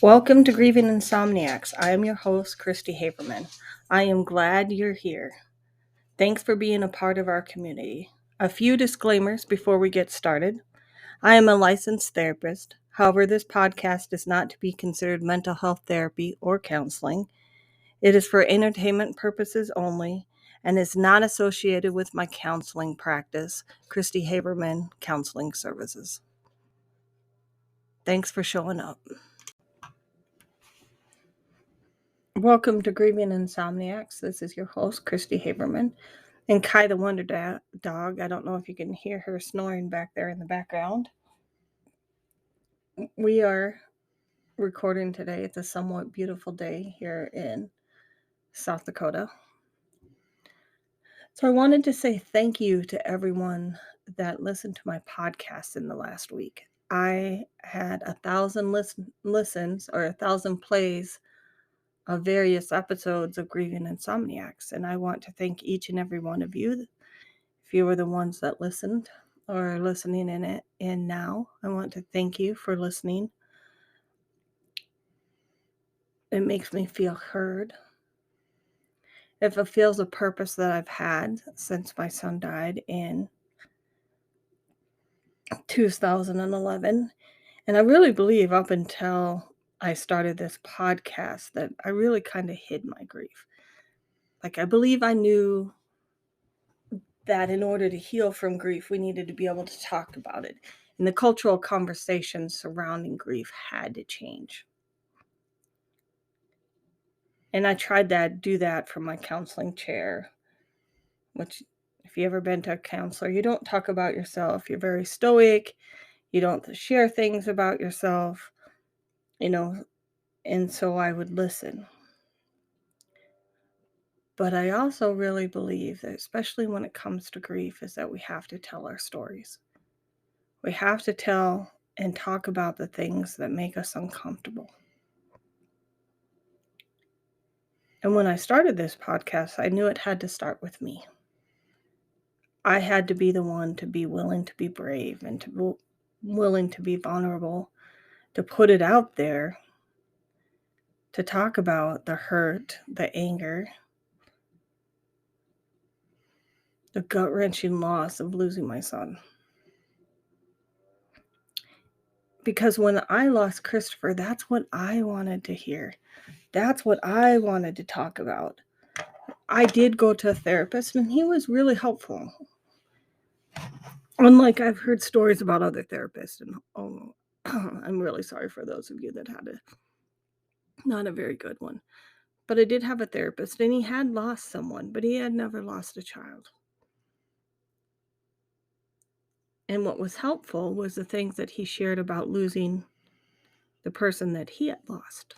Welcome to Grieving Insomniacs. I am your host, Christy Haberman. I am glad you're here. Thanks for being a part of our community. A few disclaimers before we get started. I am a licensed therapist. However, this podcast is not to be considered mental health therapy or counseling. It is for entertainment purposes only and is not associated with my counseling practice, Christy Haberman Counseling Services. Thanks for showing up. Welcome to Grieving Insomniacs. This is your host, Christy Haberman. And Kai the Wonder Dog, I don't know if you can hear her snoring back there in the background. We are recording today. It's a somewhat beautiful day here in South Dakota. So I wanted to say thank you to everyone that listened to my podcast in the last week. I had 1,000 listens or 1,000 plays of various episodes of Grieving Insomniacs, and I want to thank each and every one of you. If you were the ones that listened or are listening in now, I want to thank you for listening. It makes me feel heard. It fulfills a purpose that I've had since my son died in 2011. And I really believe up until I started this podcast that I really kind of hid my grief. Like, I believe I knew that in order to heal from grief, we needed to be able to talk about it. And the cultural conversations surrounding grief had to change. And I tried to do that from my counseling chair, which, if you ever been to a counselor, you don't talk about yourself. You're very stoic. You don't share things about yourself, and so I would listen. But I also really believe that, especially when it comes to grief, is that we have to tell our stories. We have to tell and talk about the things that make us uncomfortable. And when I started this podcast, I knew it had to start with me. I had to be the one to be willing to be brave and to willing to be vulnerable, to put it out there, to talk about the hurt, the anger, the gut-wrenching loss of losing my son. Because when I lost Christopher, that's what I wanted to hear. That's what I wanted to talk about. I did go to a therapist, and he was really helpful. Unlike I've heard stories about other therapists, and I'm really sorry for those of you that had not a very good one. But I did have a therapist, and he had lost someone, but he had never lost a child. And what was helpful was the things that he shared about losing the person that he had lost.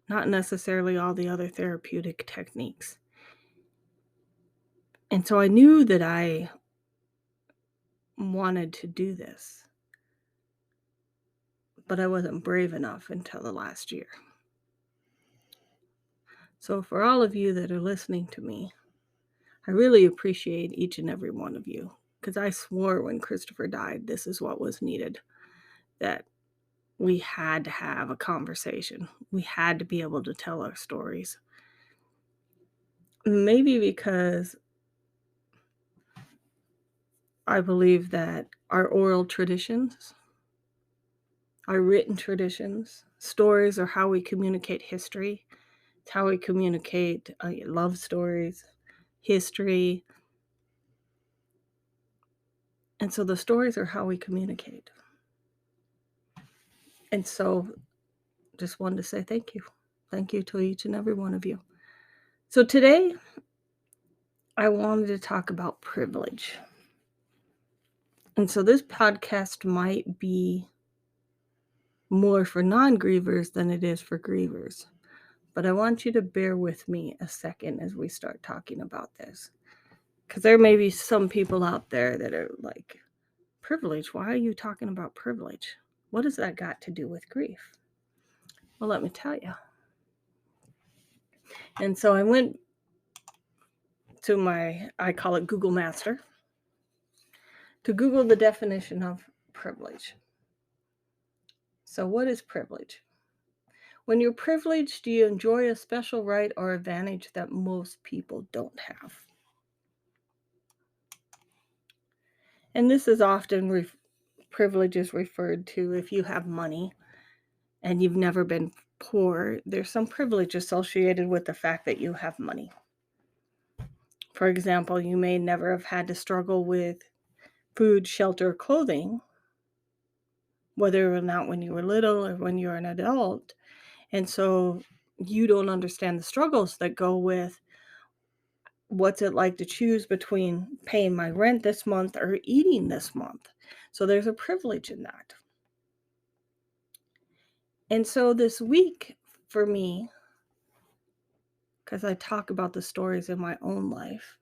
Not necessarily all the other therapeutic techniques. And so I knew that I wanted to do this, but I wasn't brave enough until the last year. So for all of you that are listening to me, I really appreciate each and every one of you, because I swore when Christopher died, this is what was needed, that we had to have a conversation. We had to be able to tell our stories. Maybe because I believe that our oral traditions, our written traditions, stories are how we communicate history. It's how we communicate love stories, history. And so the stories are how we communicate. And so just wanted to say thank you. Thank you to each and every one of you. So today, I wanted to talk about privilege. And so this podcast might be more for non-grievers than it is for grievers. But I want you to bear with me a second as we start talking about this. Because there may be some people out there that are like, privilege? Why are you talking about privilege? What has that got to do with grief? Well, let me tell you. And so I went to I call it Google Master, to Google the definition of privilege. So, what is privilege? When you're privileged, you enjoy a special right or advantage that most people don't have. And this is often privilege is referred to if you have money and you've never been poor. There's some privilege associated with the fact that you have money. For example, you may never have had to struggle with food, shelter, clothing, whether or not when you were little or when you're an adult. And so you don't understand the struggles that go with what's it like to choose between paying my rent this month or eating this month. So there's a privilege in that. And so this week for me, because I talk about the stories in my own life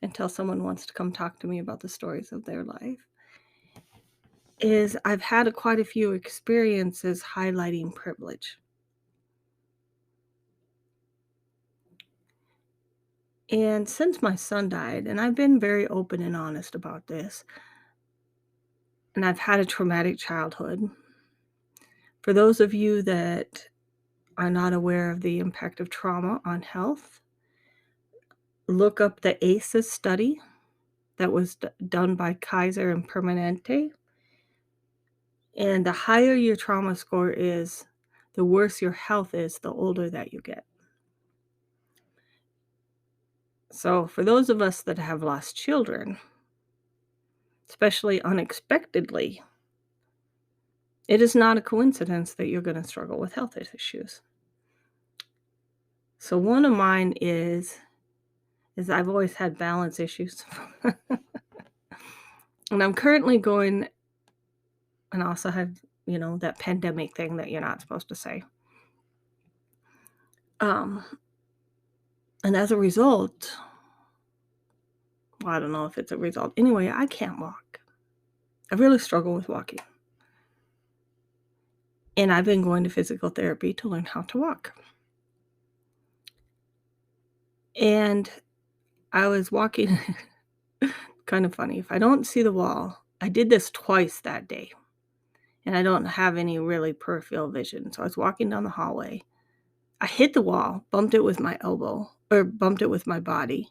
until someone wants to come talk to me about the stories of their life, is I've had quite a few experiences highlighting privilege. And since my son died, and I've been very open and honest about this, and I've had a traumatic childhood. For those of you that are not aware of the impact of trauma on health, look up the ACEs study that was done by Kaiser and Permanente. And the higher your trauma score is, the worse your health is the older that you get. So for those of us that have lost children, especially unexpectedly, it is not a coincidence that you're going to struggle with health issues. So one of mine is I've always had balance issues. And I'm currently going, and also have, that pandemic thing that you're not supposed to say. And as a result, well, I don't know if it's a result. Anyway, I can't walk. I really struggle with walking. And I've been going to physical therapy to learn how to walk. And I was walking, kind of funny. If I don't see the wall, I did this twice that day. And I don't have any really peripheral vision. So I was walking down the hallway. I hit the wall, bumped it with my elbow, or bumped it with my body,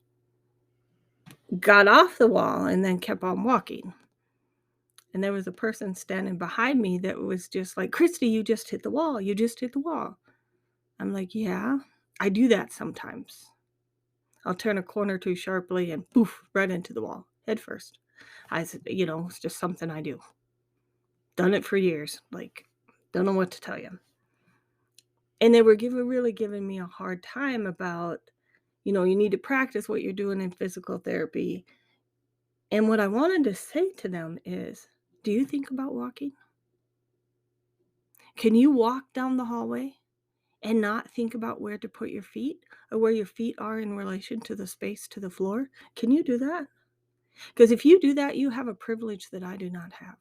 got off the wall, and then kept on walking. And there was a person standing behind me that was just like, Christy, you just hit the wall. You just hit the wall. I'm like, yeah, I do that sometimes. I'll turn a corner too sharply and poof, right into the wall, head first. I said, it's just something I do. Done it for years. Like, don't know what to tell you. And they were really giving me a hard time about, you need to practice what you're doing in physical therapy. And what I wanted to say to them is, do you think about walking? Can you walk down the hallway and not think about where to put your feet or where your feet are in relation to the space to the floor? Can you do that? Because if you do that, you have a privilege that I do not have.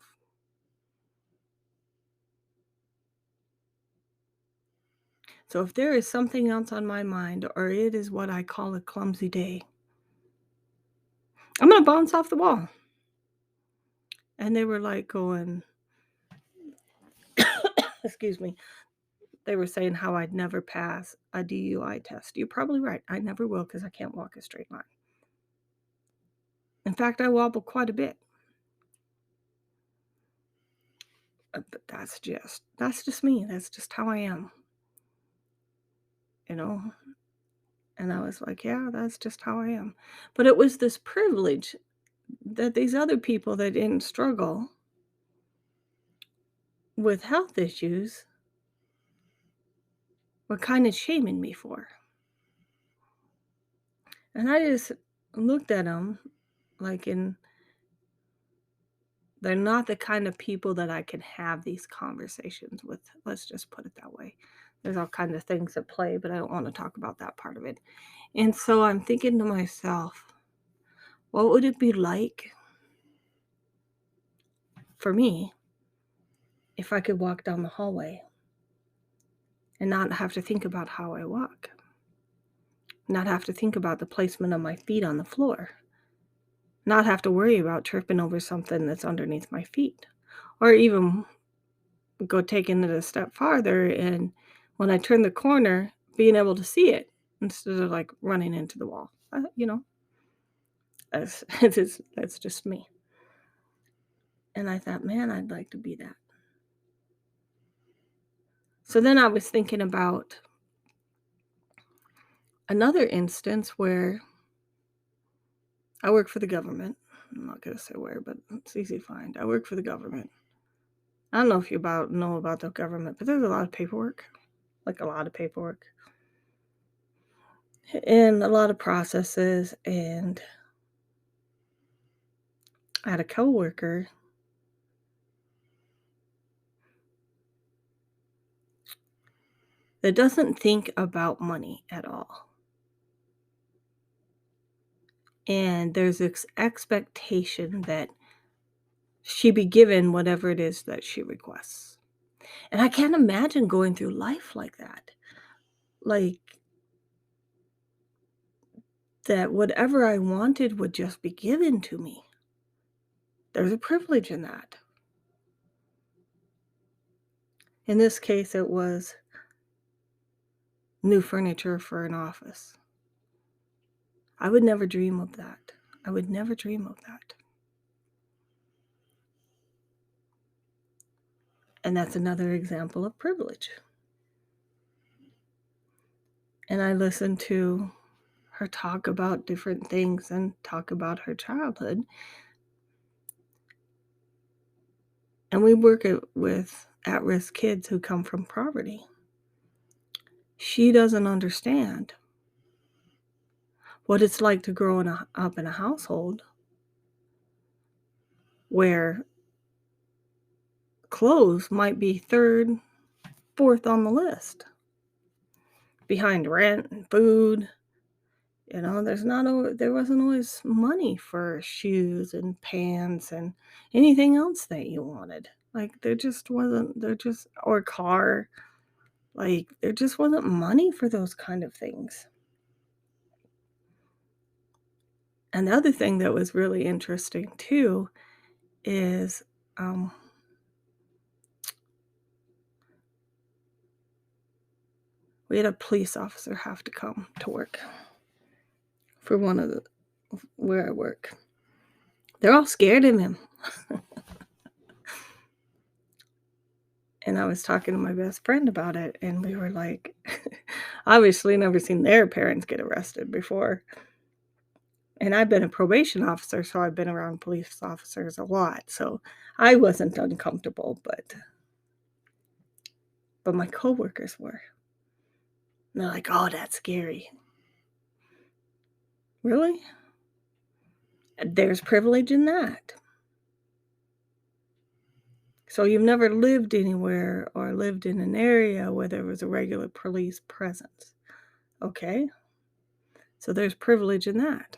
So if there is something else on my mind, or it is what I call a clumsy day, I'm going to bounce off the wall. And they were like going, excuse me, they were saying how I'd never pass a DUI test. You're probably right. I never will because I can't walk a straight line. In fact, I wobble quite a bit. But that's just me. That's just how I am. And I was like, yeah, that's just how I am. But it was this privilege that these other people that didn't struggle with health issues were kind of shaming me for. And I just looked at them like they're not the kind of people that I can have these conversations with. Let's just put it that way. There's all kinds of things at play, but I don't want to talk about that part of it. And so I'm thinking to myself, what would it be like for me if I could walk down the hallway and not have to think about how I walk? Not have to think about the placement of my feet on the floor. Not have to worry about tripping over something that's underneath my feet. Or even go taking it a step farther, and when I turn the corner, being able to see it instead of, like, running into the wall. That's that's just me. And I thought, "Man, I'd like to be that." So then I was thinking about another instance where I work for the government. I'm not gonna say where, but it's easy to find. I work for the government. I don't know if you know about the government, but there's a lot of paperwork, like a lot of paperwork, and a lot of processes. And I had a coworker that doesn't think about money at all. And there's this expectation that she be given whatever it is that she requests. And I can't imagine going through life like that. Like, that whatever I wanted would just be given to me. There's a privilege in that. In this case, it was new furniture for an office. I would never dream of that. I would never dream of that. And that's another example of privilege. And I listened to her talk about different things and talk about her childhood. And we work with at-risk kids who come from poverty. She doesn't understand what it's like to grow up in a household where clothes might be third, fourth on the list, behind rent and food. There wasn't always money for shoes and pants and anything else that you wanted. Like, or car. Like, there just wasn't money for those kind of things. And the other thing that was really interesting too is, um, we had a police officer have to come to work for where I work. They're all scared of him. And I was talking to my best friend about it, and we were like, obviously never seen their parents get arrested before. And I've been a probation officer, so I've been around police officers a lot. So I wasn't uncomfortable, but my coworkers were. And they're like, "Oh, that's scary." Really? There's privilege in that. So you've never lived anywhere or lived in an area where there was a regular police presence. Okay? So there's privilege in that.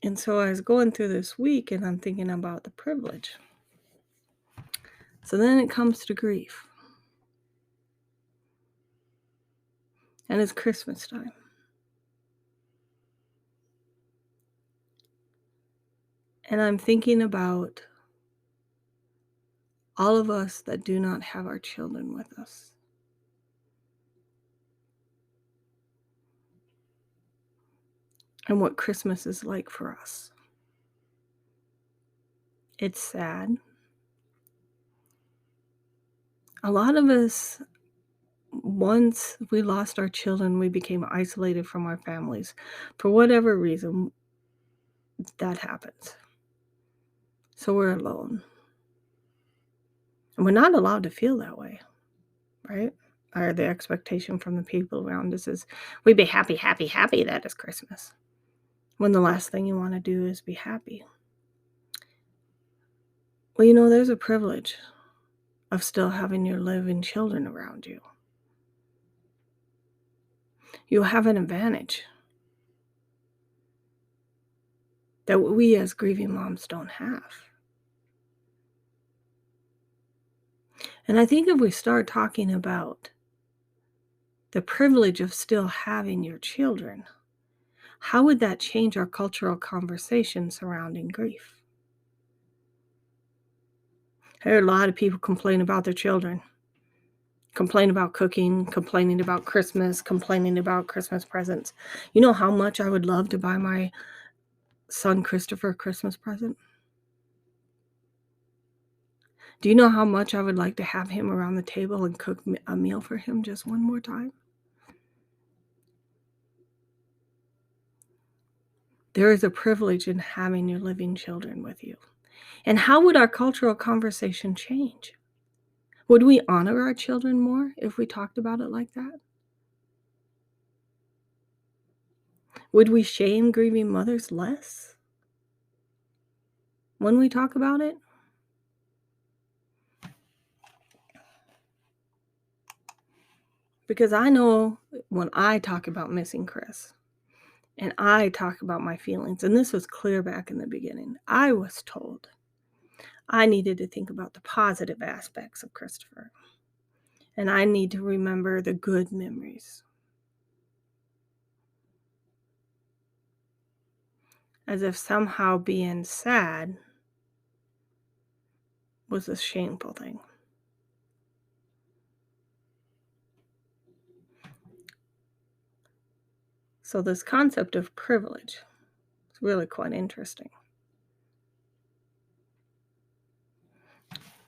And so I was going through this week and I'm thinking about the privilege. So then it comes to grief. And it's Christmas time. And I'm thinking about all of us that do not have our children with us. And what Christmas is like for us. It's sad. A lot of us, once we lost our children, we became isolated from our families. For whatever reason, that happens. So we're alone. And we're not allowed to feel that way, right? Or the expectation from the people around us is we be happy, happy, happy that is Christmas. When the last thing you want to do is be happy. Well, there's a privilege of still having your living children around you. You have an advantage that we as grieving moms don't have. And I think if we start talking about the privilege of still having your children, how would that change our cultural conversation surrounding grief? I heard a lot of people complain about their children, complain about cooking, complaining about Christmas, complaining about Christmas presents. You know how much I would love to buy my son Christopher a Christmas present? Do you know how much I would like to have him around the table and cook a meal for him just one more time? There is a privilege in having your living children with you. And how would our cultural conversation change? Would we honor our children more if we talked about it like that? Would we shame grieving mothers less when we talk about it? Because I know when I talk about missing Chris and I talk about my feelings, and this was clear back in the beginning, I was told I needed to think about the positive aspects of Christopher. And I need to remember the good memories. As if somehow being sad was a shameful thing. So this concept of privilege is really quite interesting.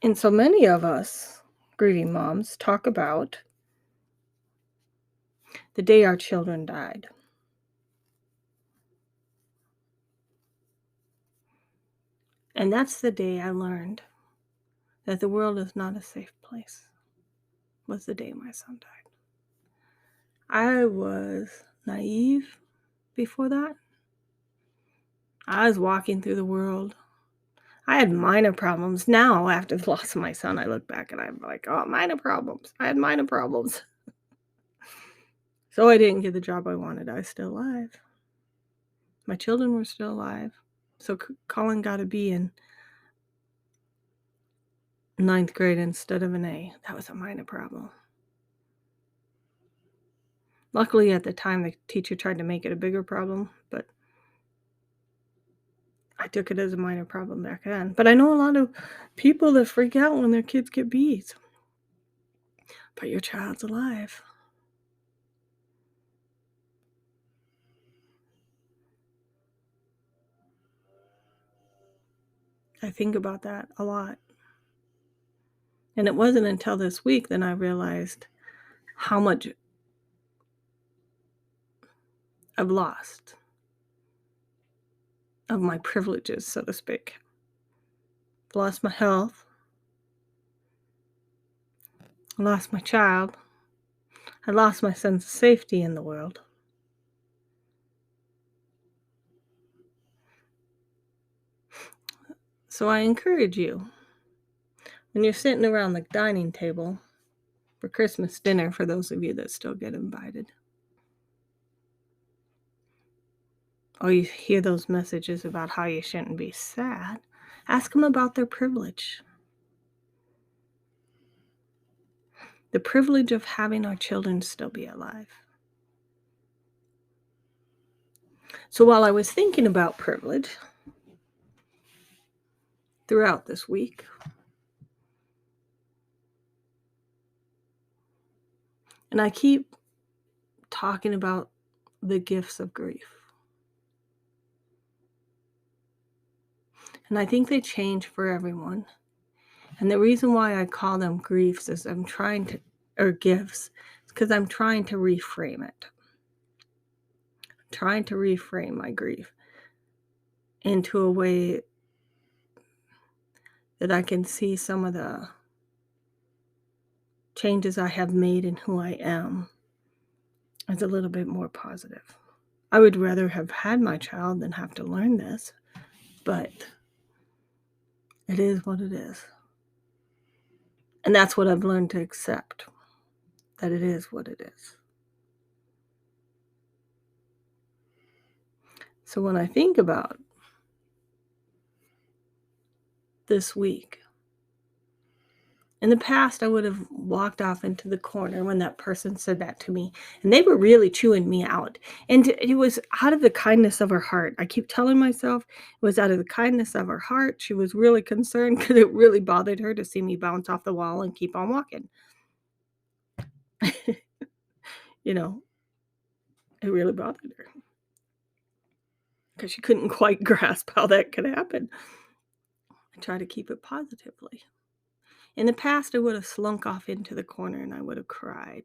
And so many of us, grieving moms, talk about the day our children died. And that's the day I learned that the world is not a safe place, was the day my son died. I was naive before that. I was walking through the world. I had minor problems. Now, after the loss of my son, I look back and I'm like, oh, minor problems. I had minor problems. So I didn't get the job I wanted. I was still alive. My children were still alive. So Colin got a B in 9th grade instead of an A. That was a minor problem. Luckily, at the time, the teacher tried to make it a bigger problem, but I took it as a minor problem back then. But I know a lot of people that freak out when their kids get Bs. But your child's alive. I think about that a lot. And it wasn't until this week that I realized how much I've lost of my privileges, so to speak. I've lost my health. I lost my child. I lost my sense of safety in the world. So I encourage you, when you're sitting around the dining table for Christmas dinner, for those of you that still get invited, or you hear those messages about how you shouldn't be sad, ask them about their privilege. The privilege of having our children still be alive. So while I was thinking about privilege throughout this week, and I keep talking about the gifts of grief. And I think they change for everyone. And the reason why I call them griefs is or gifts, is because I'm trying to reframe it. I'm trying to reframe my grief into a way that I can see some of the changes I have made in who I am as a little bit more positive. I would rather have had my child than have to learn this, but it is what it is. And that's what I've learned to accept, that it is what it is. So when I think about this week, In the past, I would have walked off into the corner when that person said that to me, and they were really chewing me out. And it was out of the kindness of her heart. I keep telling myself it was out of the kindness of her heart. She was really concerned because it really bothered her to see me bounce off the wall and keep on walking. You know, it really bothered her because she couldn't quite grasp how that could happen. I try to keep it positively. In the past, I would have slunk off into the corner and I would have cried.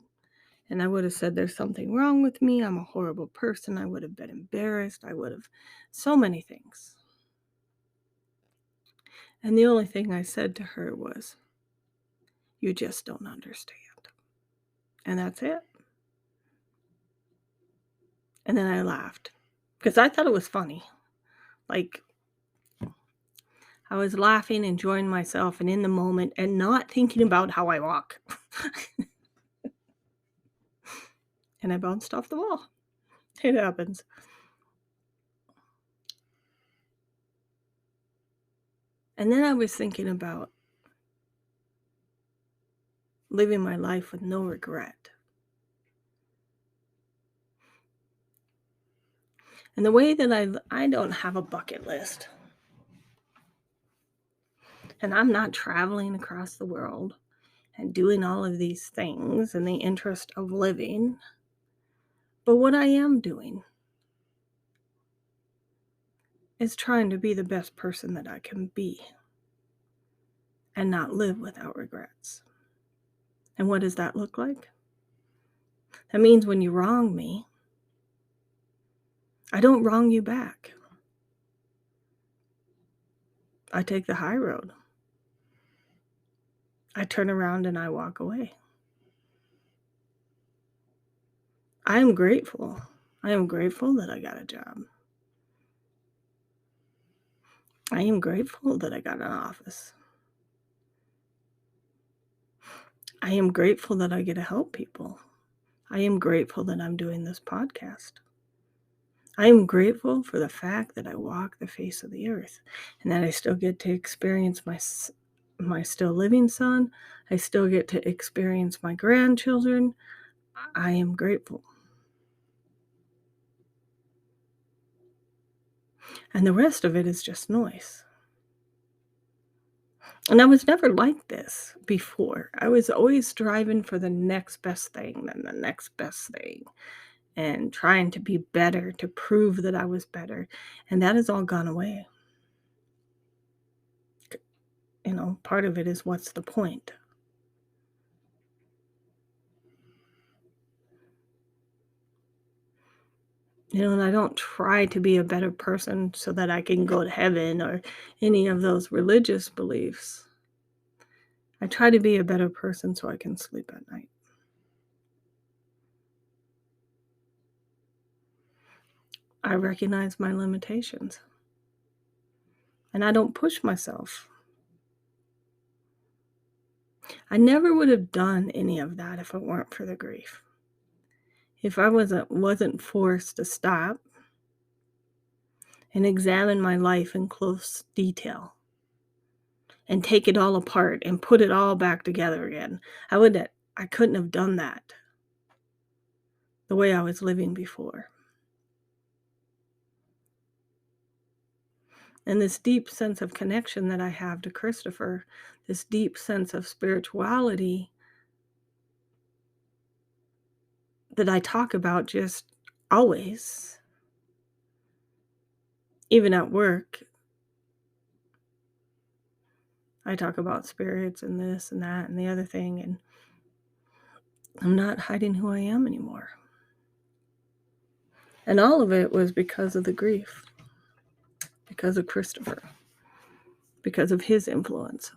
And I would have said, there's something wrong with me. I'm a horrible person. I would have been embarrassed. I would have so many things. And the only thing I said to her was, you just don't understand. And that's it. And then I laughed because I thought it was funny. Like, I was laughing, enjoying myself and in the moment and not thinking about how I walk. And I bounced off the wall. It happens. And then I was thinking about living my life with no regret. And the way that I don't have a bucket list. And I'm not traveling across the world and doing all of these things in the interest of living. But what I am doing is trying to be the best person that I can be and not live without regrets. And what does that look like? That means when you wrong me, I don't wrong you back. I take the high road. I turn around and I walk away. I am grateful. I am grateful that I got a job. I am grateful that I got an office. I am grateful that I get to help people. I am grateful that I'm doing this podcast. I am grateful for the fact that I walk the face of the earth and that I still get to experience my still living son. I still get to experience my grandchildren. I am grateful. And the rest of it is just noise. And I was never like this before. I was always striving for the next best thing, then the next best thing, and trying to be better, to prove that I was better. And that has all gone away. You know, part of it is what's the point? You know, and I don't try to be a better person so that I can go to heaven or any of those religious beliefs. I try to be a better person so I can sleep at night. I recognize my limitations. And I don't push myself. I never would have done any of that if it weren't for the grief. If I wasn't forced to stop and examine my life in close detail and take it all apart and put it all back together again, I couldn't have done that the way I was living before. And this deep sense of connection that I have to Christopher, this deep sense of spirituality that I talk about just always, even at work, I talk about spirits and this and that and the other thing, and I'm not hiding who I am anymore. And all of it was because of the grief, because of Christopher, because of his influence.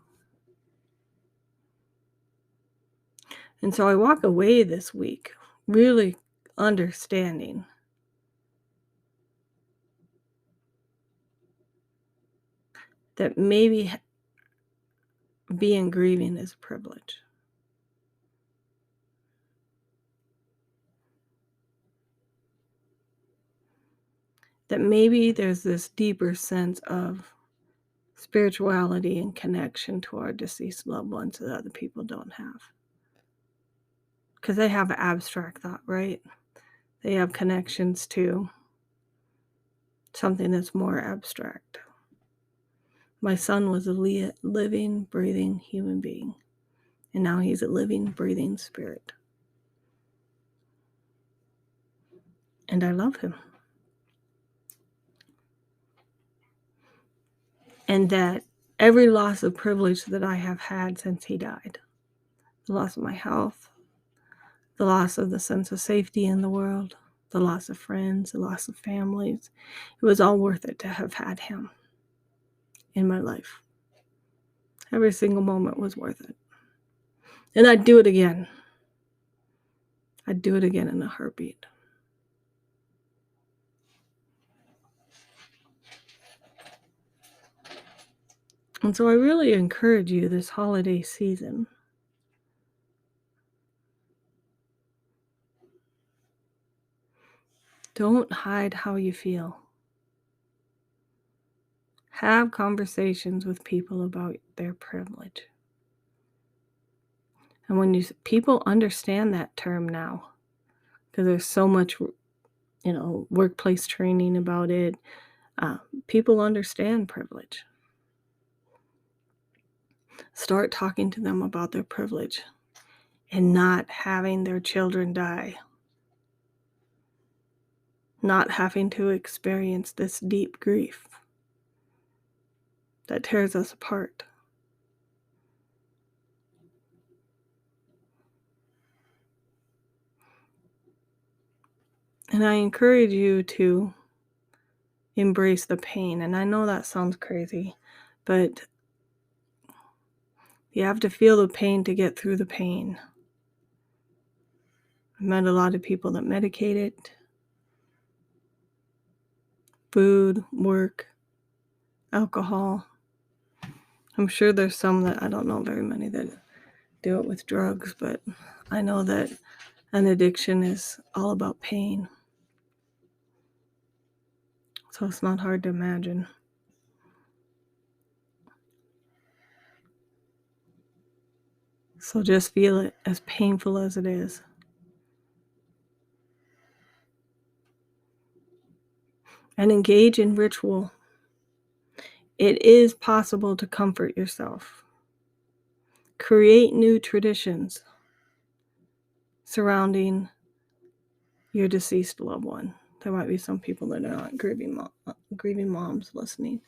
And so I walk away this week really understanding that maybe being grieving is a privilege. That maybe there's this deeper sense of spirituality and connection to our deceased loved ones that other people don't have. Because they have abstract thought, right? They have connections to something that's more abstract. My son was a living, breathing human being, and now he's a living, breathing spirit. And I love him. And that every loss of privilege that I have had since he died, the loss of my health, the loss of the sense of safety in the world, the loss of friends, the loss of families, it was all worth it to have had him in my life. Every single moment was worth it. And I'd do it again. I'd do it again in a heartbeat. And so I really encourage you this holiday season don't hide how you feel. Have conversations with people about their privilege. And when people understand that term now, because there's so much, workplace training about it, people understand privilege. Start talking to them about their privilege and not having their children die, not having to experience this deep grief that tears us apart. And I encourage you to embrace the pain. And I know that sounds crazy, but you have to feel the pain to get through the pain. I've met a lot of people that medicate it. Food, work, alcohol. I'm sure there's some that I don't know very many that do it with drugs, but I know that an addiction is all about pain. So it's not hard to imagine. So just feel it, as painful as it is. And engage in ritual. It is possible to comfort yourself. Create new traditions surrounding your deceased loved one. There might be some people that are not grieving moms listening.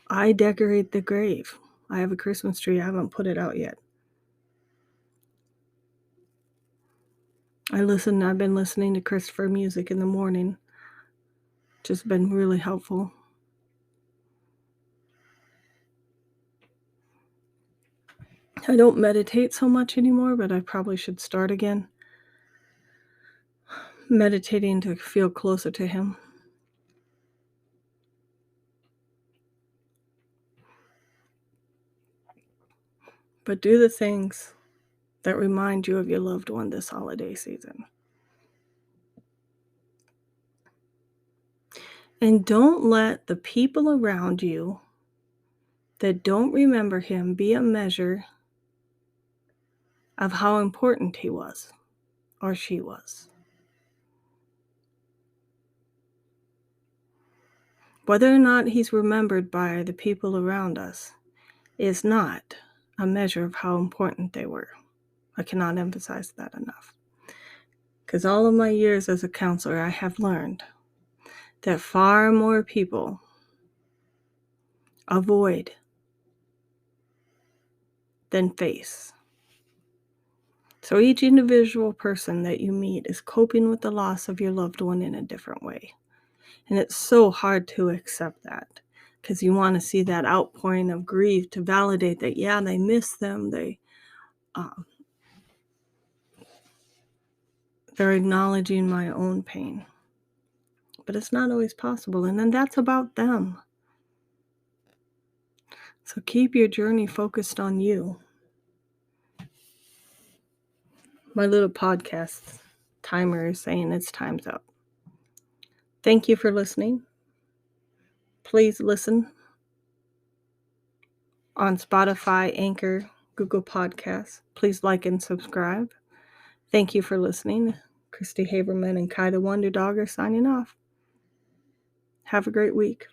I decorate the grave. I have a Christmas tree. I haven't put it out yet. I've been listening to Christopher music in the morning. Just been really helpful. I don't meditate so much anymore, but I probably should start again. Meditating to feel closer to him. But do the things that remind you of your loved one this holiday season. And don't let the people around you that don't remember him be a measure of how important he was or she was. Whether or not he's remembered by the people around us is not a measure of how important they were. I cannot emphasize that enough. Because all of my years as a counselor, I have learned that far more people avoid than face. So each individual person that you meet is coping with the loss of your loved one in a different way. And it's so hard to accept that because you want to see that outpouring of grief to validate that, yeah, they miss them. They're acknowledging my own pain. But it's not always possible. And then that's about them. So keep your journey focused on you. My little podcast timer is saying its time's up. Thank you for listening. Please listen on Spotify, Anchor, Google Podcasts. Please like and subscribe. Thank you for listening. Christy Haberman and Kai the Wonder Dog are signing off. Have a great week.